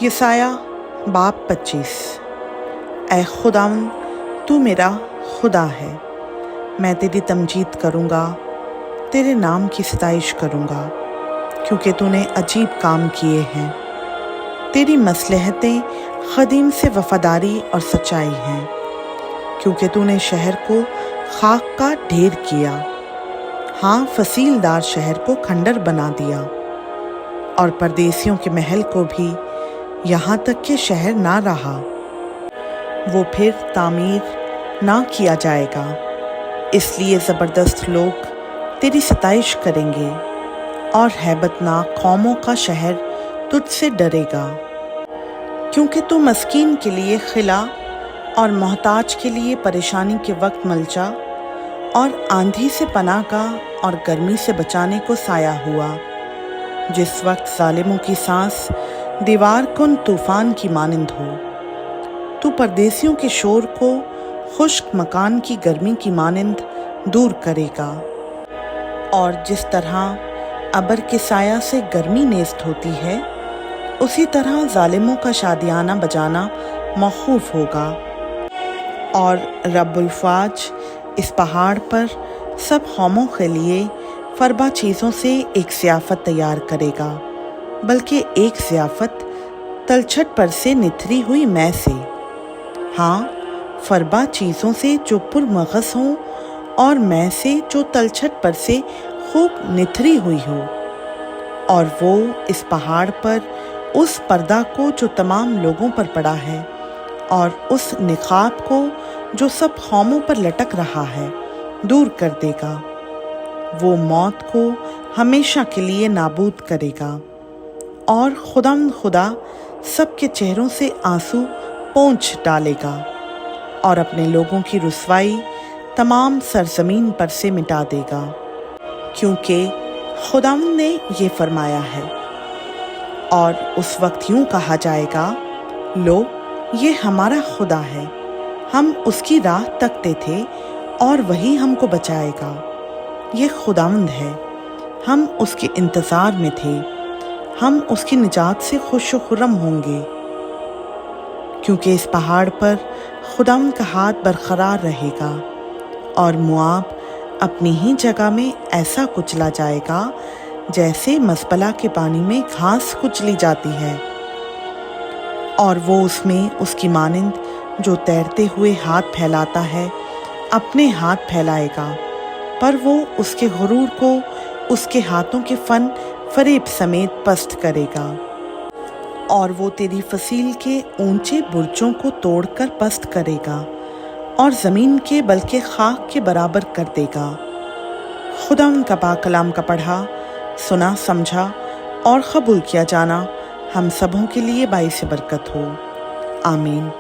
यसाया बाब 25। ऐ खुदावन, तू मेरा खुदा है, मैं तेरी तमजीद करूँगा, तेरे नाम की सताइश करूँगा, क्योंकि तूने अजीब काम किए हैं। तेरी मसलहतें क़दीम से वफ़ादारी और सच्चाई हैं, क्योंकि तूने शहर को खाक का ढेर किया, हाँ फसीलदार शहर को खंडर बना दिया, और परदेसियों के महल को भी यहाँ तक कि शहर ना रहा, वो फिर तामीर ना किया जाएगा। इसलिए ज़बरदस्त लोग तेरी सताइश करेंगे और हैबतनाक कौमों का शहर तुझसे डरेगा, क्योंकि तू मस्कीन के लिए खिला और मोहताज के लिए परेशानी के वक्त मलचा और आंधी से पनाह का और गर्मी से बचाने को साया हुआ। जिस वक्त ज़ालिमों की सांस दीवार कुन तूफ़ान की मानिंद हो, तू परदेसियों के शोर को खुश्क मकान की गर्मी की मानिंद दूर करेगा। और जिस तरह अबर के साया से गर्मी नेस्त होती है, उसी तरह ज़ालिमों का शादियाना बजाना मौखूफ़ होगा। और रब्बुल फ़ाज इस पहाड़ पर सब कौमों के लिए फ़रबा चीज़ों से एक ज़ियाफ़त तैयार करेगा, बल्कि एक ज़ियाफ़त तलछट पर से निथरी हुई मै से, हाँ फ़रबा चीज़ों से जो पुरमग़ज़ हों और मै से जो तलछट पर से खूब निथरी हुई हो। और वो इस पहाड़ पर उस पर्दा को जो तमाम लोगों पर पड़ा है और उस निक़ाब को जो सब कौमों पर लटक रहा है दूर कर देगा। वो मौत को हमेशा के लिए नाबूद करेगा, और खुदा सबके चेहरों से आंसू पोंछ डालेगा और अपने लोगों की रुसवाई तमाम सरज़मीन पर से मिटा देगा, क्योंकि खुदावंद ने ये फरमाया है। और उस वक्त यूँ कहा जाएगा, लो ये हमारा खुदा है, हम उसकी राह तकते थे और वही हमको बचाएगा। ये खुदावंद है, हम उसके इंतज़ार में थे, हम उसकी निजात से खुश व खुर्रम होंगे, क्योंकि इस पहाड़ पर खुदावंद का हाथ बरकरार रहेगा और मुआब अपनी ही जगह में ऐसा कुचला जाएगा जैसे मसबला के पानी में घास कुचली जाती है। और वो उसमें उसकी मानिंद जो तैरते हुए हाथ फैलाता है अपने हाथ फैलाएगा, पर वो उसके गुरूर को उसके हाथों के फन फरेब समेत पस्त करेगा। और वो तेरी फसील के ऊंचे बुर्जों को तोड़कर पस्त करेगा और ज़मीन के बल्कि खाक के बराबर कर देगा। खुदा उनका पाक कलाम का पढ़ा, सुना, समझा और कबूल किया जाना हम सबों के लिए बाइस बरकत हो। आमीन।